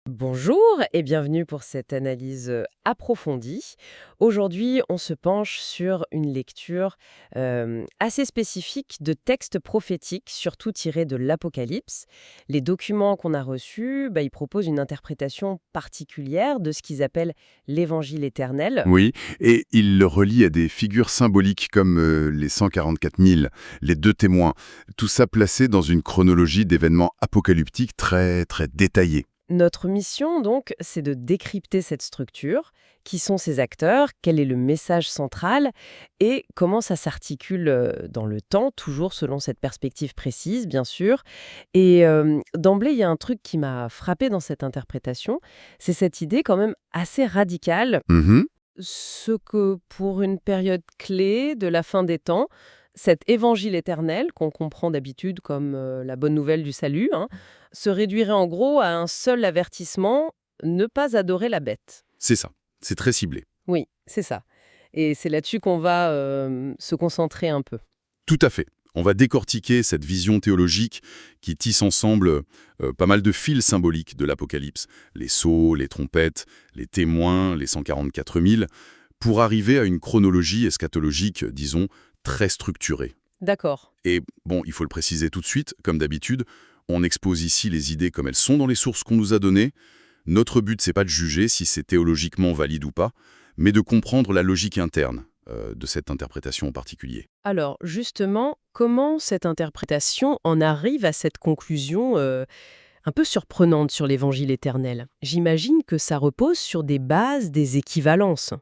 Bonjour et bienvenue pour cette analyse approfondie. Aujourd'hui, on se penche sur une lecture assez spécifique de textes prophétiques, surtout tirés de l'Apocalypse. Les documents qu'on a reçus, ils proposent une interprétation particulière de ce qu'ils appellent l'Évangile éternel. Oui, et il le relie à des figures symboliques comme les 144 000, les deux témoins, tout ça placé dans une chronologie d'événements apocalyptiques très très détaillée. Notre mission, donc, c'est de décrypter cette structure. Qui sont ces acteurs? Quel est le message central? Et comment ça s'articule dans le temps, toujours selon cette perspective précise, bien sûr. Et d'emblée, il y a un truc qui m'a frappé dans cette interprétation, c'est cette idée quand même assez radicale, Mhm. ce que pour une période clé de la fin des temps, cet évangile éternel, qu'on comprend d'habitude comme la bonne nouvelle du salut, hein, se réduirait en gros à un seul avertissement, ne pas adorer la bête. C'est ça, c'est très ciblé. Oui, c'est ça. Et c'est là-dessus qu'on va se concentrer un peu. Tout à fait. On va décortiquer cette vision théologique qui tisse ensemble pas mal de fils symboliques de l'Apocalypse. Les sceaux, les trompettes, les témoins, les 144 000, pour arriver à une chronologie eschatologique, disons, très structurée. D'accord. Et bon, il faut le préciser tout de suite, comme d'habitude, on expose ici les idées comme elles sont dans les sources qu'on nous a données. Notre but, c'est pas de juger si c'est théologiquement valide ou pas, mais de comprendre la logique interne de cette interprétation en particulier. Alors, justement, comment cette interprétation en arrive à cette conclusion un peu surprenante sur l'évangile éternel? J'imagine que ça repose sur des bases, des équivalences.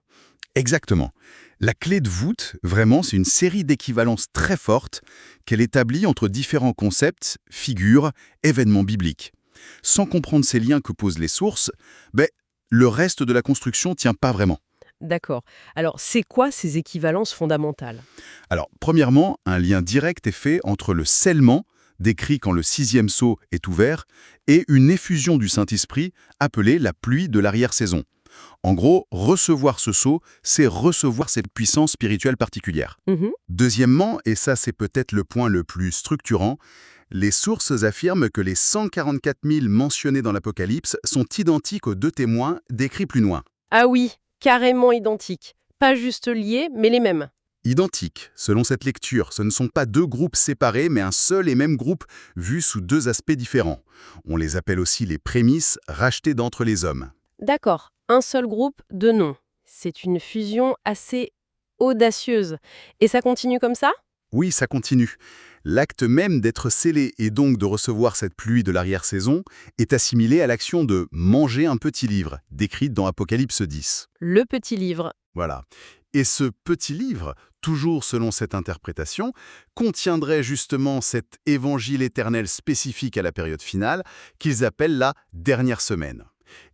Exactement. La clé de voûte, vraiment, c'est une série d'équivalences très fortes qu'elle établit entre différents concepts, figures, événements bibliques. Sans comprendre ces liens que posent les sources, le reste de la construction tient pas vraiment. D'accord. Alors, c'est quoi ces équivalences fondamentales? Alors, premièrement, un lien direct est fait entre le scellement, décrit quand le sixième sceau est ouvert, et une effusion du Saint-Esprit, appelée la pluie de l'arrière-saison. En gros, recevoir ce sceau, c'est recevoir cette puissance spirituelle particulière. Mhm. Deuxièmement, et ça c'est peut-être le point le plus structurant, les sources affirment que les 144 000 mentionnés dans l'Apocalypse sont identiques aux deux témoins décrits plus loin. Ah oui, carrément identiques. Pas juste liés, mais les mêmes. Identiques, selon cette lecture, ce ne sont pas deux groupes séparés, mais un seul et même groupe vu sous deux aspects différents. On les appelle aussi les prémices rachetées d'entre les hommes. D'accord. Un seul groupe, deux noms. C'est une fusion assez audacieuse. Et ça continue comme ça? Oui, ça continue. L'acte même d'être scellé et donc de recevoir cette pluie de l'arrière-saison est assimilé à l'action de manger un petit livre, décrite dans Apocalypse 10. Le petit livre. Voilà. Et ce petit livre, toujours selon cette interprétation, contiendrait justement cet évangile éternel spécifique à la période finale qu'ils appellent la dernière semaine.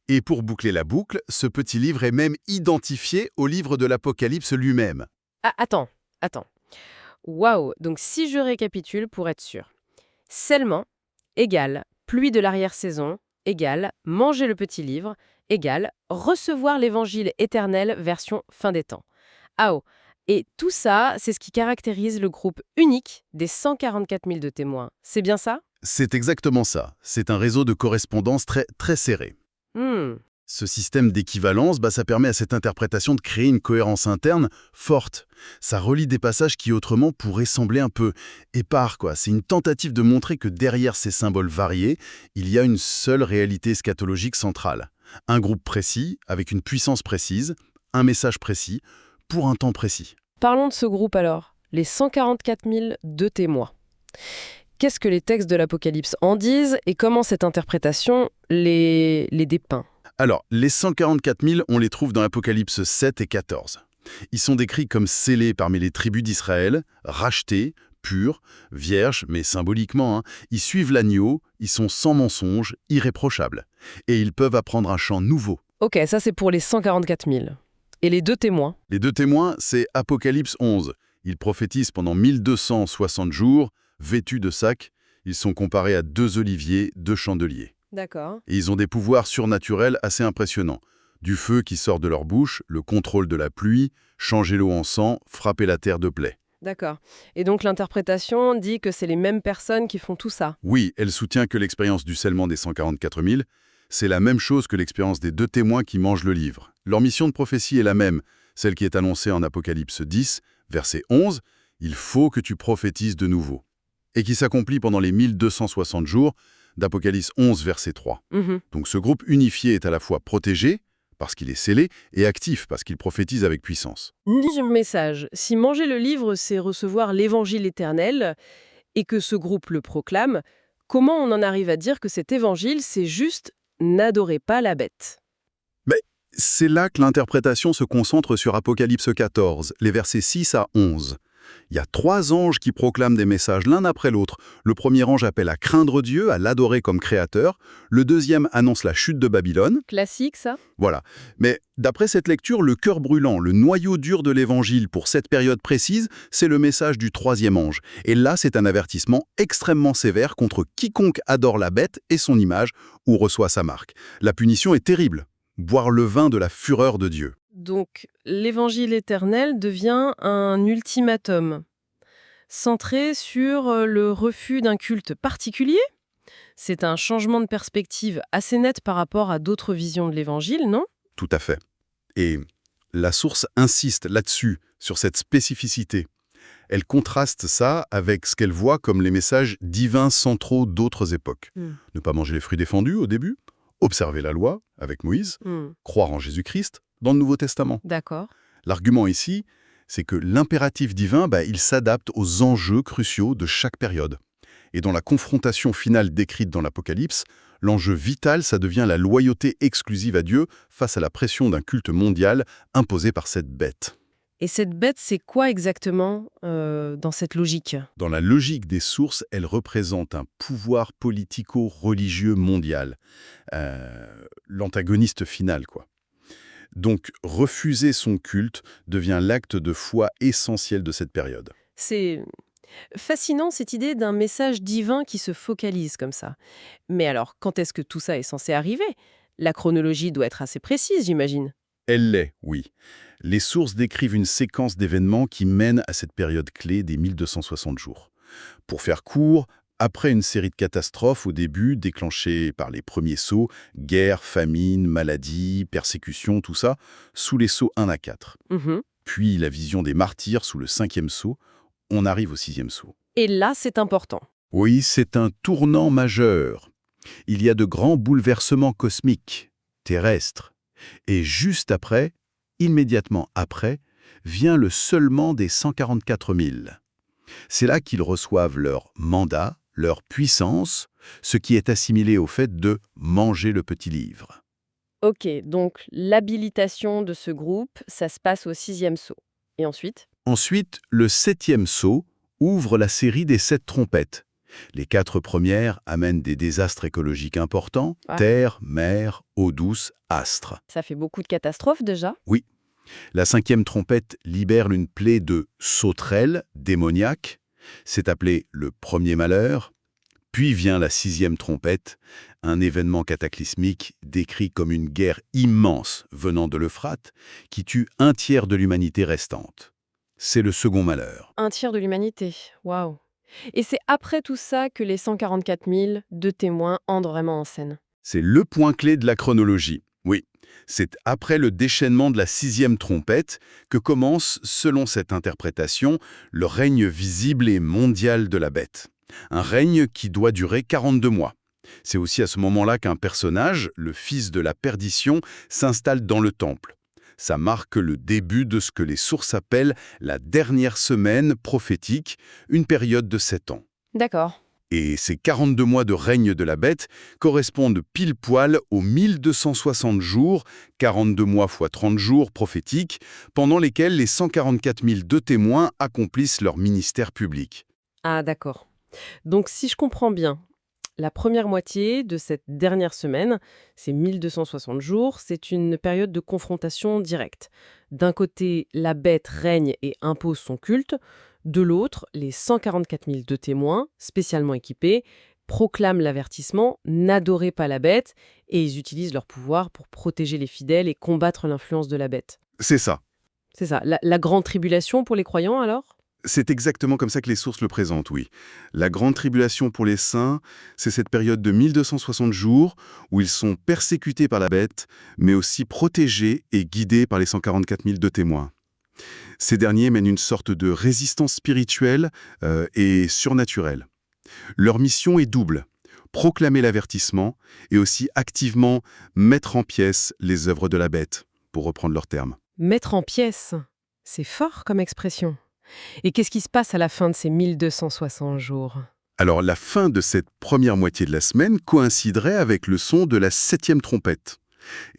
Et pour boucler la boucle, ce petit livre est même identifié au livre de l'Apocalypse lui-même. Ah, attends. Waouh! Donc si je récapitule pour être sûr. Scellement égale pluie de l'arrière-saison égale manger le petit livre égale recevoir l'évangile éternel version fin des temps. Ah oh. Et tout ça, c'est ce qui caractérise le groupe unique des 144 000 de témoins. C'est bien ça? C'est exactement ça. C'est un réseau de correspondance très, très serré. Hmm. Ce système d'équivalence, ça permet à cette interprétation de créer une cohérence interne forte. Ça relie des passages qui autrement pourraient sembler un peu épars, quoi. C'est une tentative de montrer que derrière ces symboles variés, il y a une seule réalité eschatologique centrale. Un groupe précis, avec une puissance précise, un message précis, pour un temps précis. Parlons de ce groupe alors, les 144 000 de témoins. Qu'est-ce que les textes de l'Apocalypse en disent et comment cette interprétation les dépeint? Alors, les 144 000, on les trouve dans l'Apocalypse 7 et 14. Ils sont décrits comme scellés parmi les tribus d'Israël, rachetés, purs, vierges, mais symboliquement, ils suivent l'agneau, ils sont sans mensonge, irréprochables. Et ils peuvent apprendre un chant nouveau. Ok, ça c'est pour les 144 000. Et les deux témoins? Les deux témoins, c'est Apocalypse 11. Ils prophétisent pendant 1260 jours, vêtus de sacs. Ils sont comparés à deux oliviers, deux chandeliers. D'accord. Et ils ont des pouvoirs surnaturels assez impressionnants. Du feu qui sort de leur bouche, le contrôle de la pluie, changer l'eau en sang, frapper la terre de plaies. D'accord. Et donc l'interprétation dit que c'est les mêmes personnes qui font tout ça. Oui, elle soutient que l'expérience du scellement des 144 000, C'est la même chose que l'expérience des 2 témoins qui mangent le livre. Leur mission de prophétie est la même, celle qui est annoncée en Apocalypse 10, verset 11, « Il faut que tu prophétises de nouveau », et qui s'accomplit pendant les 1260 jours d'Apocalypse 11, verset 3. Mhm. Donc ce groupe unifié est à la fois protégé, parce qu'il est scellé, et actif, parce qu'il prophétise avec puissance. Deuxième message, si manger le livre, c'est recevoir l'évangile éternel, et que ce groupe le proclame, comment on en arrive à dire que cet évangile, c'est juste « n'adorez pas la bête ». C'est là que l'interprétation se concentre sur Apocalypse 14, les versets 6 à 11. Il y a 3 anges qui proclament des messages l'un après l'autre. Le premier ange appelle à craindre Dieu, à l'adorer comme créateur. Le deuxième annonce la chute de Babylone. Classique, ça? Voilà. Mais d'après cette lecture, le cœur brûlant, le noyau dur de l'évangile pour cette période précise, c'est le message du troisième ange. Et là, c'est un avertissement extrêmement sévère contre quiconque adore la bête et son image ou reçoit sa marque. La punition est terrible. Boire le vin de la fureur de Dieu. Donc, l'évangile éternel devient un ultimatum, centré sur le refus d'un culte particulier. C'est un changement de perspective assez net par rapport à d'autres visions de l'évangile, non? Tout à fait. Et la source insiste là-dessus, sur cette spécificité. Elle contraste ça avec ce qu'elle voit comme les messages divins centraux d'autres époques. Ne pas manger les fruits défendus au début, observer la loi, avec Moïse, croire en Jésus-Christ, dans le Nouveau Testament. D'accord. L'argument ici, c'est que l'impératif divin, il s'adapte aux enjeux cruciaux de chaque période. Et dans la confrontation finale décrite dans l'Apocalypse, l'enjeu vital, ça devient la loyauté exclusive à Dieu face à la pression d'un culte mondial imposé par cette bête. Et cette bête, c'est quoi exactement dans cette logique? Dans la logique des sources, elle représente un pouvoir politico-religieux mondial. L'antagoniste final, quoi. Donc, refuser son culte devient l'acte de foi essentiel de cette période. C'est fascinant, cette idée d'un message divin qui se focalise comme ça. Mais alors, quand est-ce que tout ça est censé arriver? La chronologie doit être assez précise, j'imagine. Elle l'est, oui. Les sources décrivent une séquence d'événements qui mènent à cette période clé des 1260 jours. Pour faire court, après une série de catastrophes au début, déclenchées par les premiers sceaux, guerre, famine, maladie, persécution, tout ça, sous les sceaux 1 à 4. Puis la vision des martyrs sous le 5e sceau, on arrive au 6e sceau. Et là, c'est important. Oui, c'est un tournant majeur. Il y a de grands bouleversements cosmiques, terrestres. Et juste après, immédiatement après, vient le seulement des 144 000. C'est là qu'ils reçoivent leur mandat, leur puissance, ce qui est assimilé au fait de manger le petit livre. Ok, donc l'habilitation de ce groupe, ça se passe au 6e sceau. Et ensuite? Ensuite, le 7e sceau ouvre la série des 7 trompettes. Les 4 premières amènent des désastres écologiques importants, terre, mer, eau douce, astres. Ça fait beaucoup de catastrophes déjà? Oui. La 5e trompette libère une plaie de sauterelles démoniaques. C'est appelé le premier malheur. Puis vient la 6e trompette, un événement cataclysmique décrit comme une guerre immense venant de l'Euphrate qui tue un tiers de l'humanité restante. C'est le second malheur. Un tiers de l'humanité, waouh. Et c'est après tout ça que les 144 000 de témoins entrent vraiment en scène. C'est le point clé de la chronologie. Oui, c'est après le déchaînement de la 6e trompette que commence, selon cette interprétation, le règne visible et mondial de la bête. Un règne qui doit durer 42 mois. C'est aussi à ce moment-là qu'un personnage, le fils de la perdition, s'installe dans le temple. Ça marque le début de ce que les sources appellent la dernière semaine prophétique, une période de 7 ans. D'accord. Et ces 42 mois de règne de la bête correspondent pile poil aux 1260 jours, 42 mois fois 30 jours prophétiques, pendant lesquels les 144 000 de témoins accomplissent leur ministère public. Ah d'accord. Donc si je comprends bien, la première moitié de cette dernière semaine, ces 1260 jours, c'est une période de confrontation directe. D'un côté, la bête règne et impose son culte. De l'autre, les 144 000 de témoins, spécialement équipés, proclament l'avertissement « N'adorez pas la bête » et ils utilisent leur pouvoir pour protéger les fidèles et combattre l'influence de la bête. C'est ça. C'est ça. La grande tribulation pour les croyants alors? C'est exactement comme ça que les sources le présentent, oui. La grande tribulation pour les saints, c'est cette période de 1260 jours où ils sont persécutés par la bête, mais aussi protégés et guidés par les 144 000 de témoins. Ces derniers mènent une sorte de résistance spirituelle et surnaturelle. Leur mission est double: proclamer l'avertissement et aussi activement mettre en pièces les œuvres de la bête, pour reprendre leurs termes. Mettre en pièces, c'est fort comme expression. Et qu'est-ce qui se passe à la fin de ces 1260 jours? Alors la fin de cette première moitié de la semaine coïnciderait avec le son de la 7e trompette.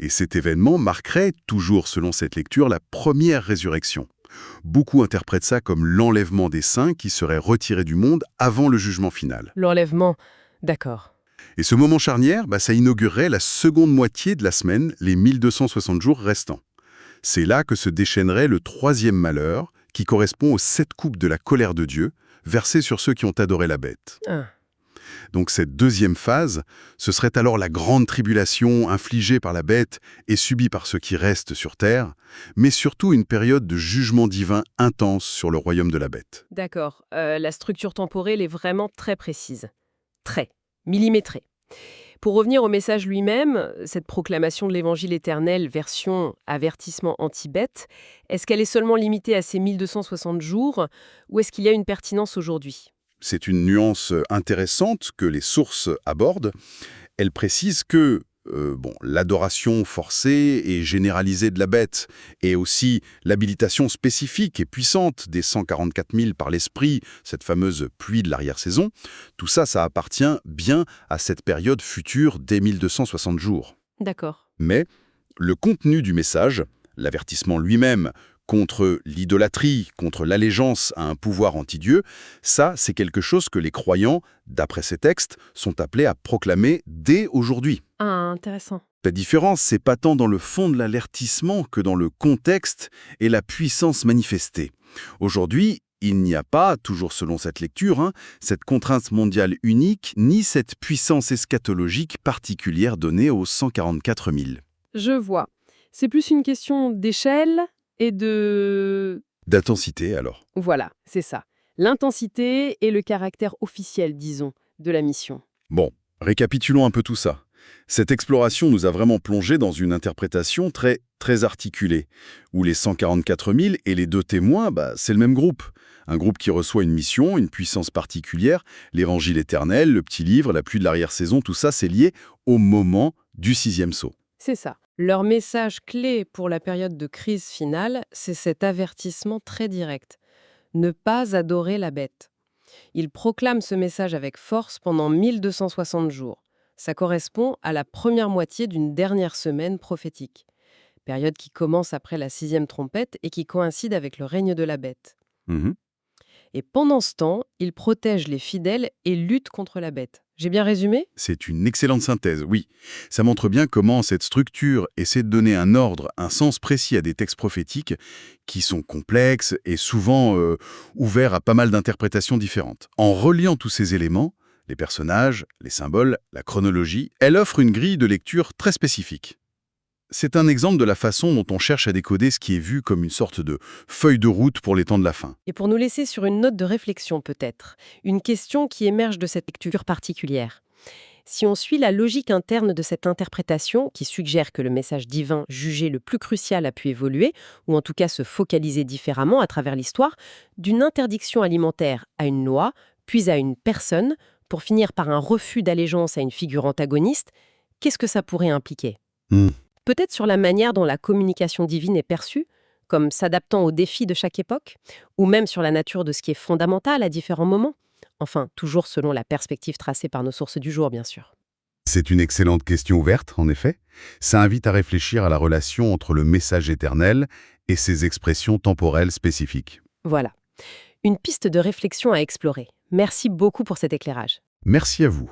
Et cet événement marquerait, toujours selon cette lecture, la première résurrection. Beaucoup interprètent ça comme l'enlèvement des saints qui seraient retirés du monde avant le jugement final. L'enlèvement, d'accord. Et ce moment charnière, ça inaugurerait la seconde moitié de la semaine, les 1260 jours restants. C'est là que se déchaînerait le 3e malheur, qui correspond aux 7 coupes de la colère de Dieu, versées sur ceux qui ont adoré la bête. Ah. Donc cette deuxième phase, ce serait alors la grande tribulation infligée par la bête et subie par ceux qui restent sur terre, mais surtout une période de jugement divin intense sur le royaume de la bête. D'accord. La structure temporelle est vraiment très précise. Très. Millimétrée. Pour revenir au message lui-même, cette proclamation de l'évangile éternel version avertissement anti-bête, est-ce qu'elle est seulement limitée à ces 1260 jours ou est-ce qu'il y a une pertinence aujourd'hui? C'est une nuance intéressante que les sources abordent. Elles précisent que l'adoration forcée et généralisée de la bête et aussi l'habilitation spécifique et puissante des 144 000 par l'esprit, cette fameuse pluie de l'arrière-saison, tout ça, ça appartient bien à cette période future des 1260 jours. D'accord. Mais le contenu du message, l'avertissement lui-même, contre l'idolâtrie, contre l'allégeance à un pouvoir anti-Dieu, ça, c'est quelque chose que les croyants, d'après ces textes, sont appelés à proclamer dès aujourd'hui. Ah, intéressant. La différence, c'est pas tant dans le fond de l'avertissement que dans le contexte et la puissance manifestée. Aujourd'hui, il n'y a pas, toujours selon cette lecture, cette contrainte mondiale unique, ni cette puissance eschatologique particulière donnée aux 144 000. Je vois. C'est plus une question d'échelle et de... D'intensité, alors. Voilà, c'est ça. L'intensité et le caractère officiel, disons, de la mission. Bon, récapitulons un peu tout ça. Cette exploration nous a vraiment plongé dans une interprétation très articulée, où les 144 000 et les 2 témoins, c'est le même groupe. Un groupe qui reçoit une mission, une puissance particulière, l'évangile éternel, le petit livre, la pluie de l'arrière-saison, tout ça, c'est lié au moment du 6e sceau. C'est ça. Leur message clé pour la période de crise finale, c'est cet avertissement très direct. Ne pas adorer la bête. Ils proclament ce message avec force pendant 1260 jours. Ça correspond à la première moitié d'une dernière semaine prophétique. Période qui commence après la 6e trompette et qui coïncide avec le règne de la bête. Et pendant ce temps, ils protègent les fidèles et luttent contre la bête. J'ai bien résumé? C'est une excellente synthèse, oui. Ça montre bien comment cette structure essaie de donner un ordre, un sens précis à des textes prophétiques qui sont complexes et souvent ouverts à pas mal d'interprétations différentes. En reliant tous ces éléments, les personnages, les symboles, la chronologie, elle offre une grille de lecture très spécifique. C'est un exemple de la façon dont on cherche à décoder ce qui est vu comme une sorte de feuille de route pour les temps de la fin. Et pour nous laisser sur une note de réflexion peut-être, une question qui émerge de cette lecture particulière. Si on suit la logique interne de cette interprétation, qui suggère que le message divin jugé le plus crucial a pu évoluer, ou en tout cas se focaliser différemment à travers l'histoire, d'une interdiction alimentaire à une loi, puis à une personne, pour finir par un refus d'allégeance à une figure antagoniste, qu'est-ce que ça pourrait impliquer? Peut-être sur la manière dont la communication divine est perçue, comme s'adaptant aux défis de chaque époque, ou même sur la nature de ce qui est fondamental à différents moments. Enfin, toujours selon la perspective tracée par nos sources du jour, bien sûr. C'est une excellente question ouverte, en effet. Ça invite à réfléchir à la relation entre le message éternel et ses expressions temporelles spécifiques. Voilà. Une piste de réflexion à explorer. Merci beaucoup pour cet éclairage. Merci à vous.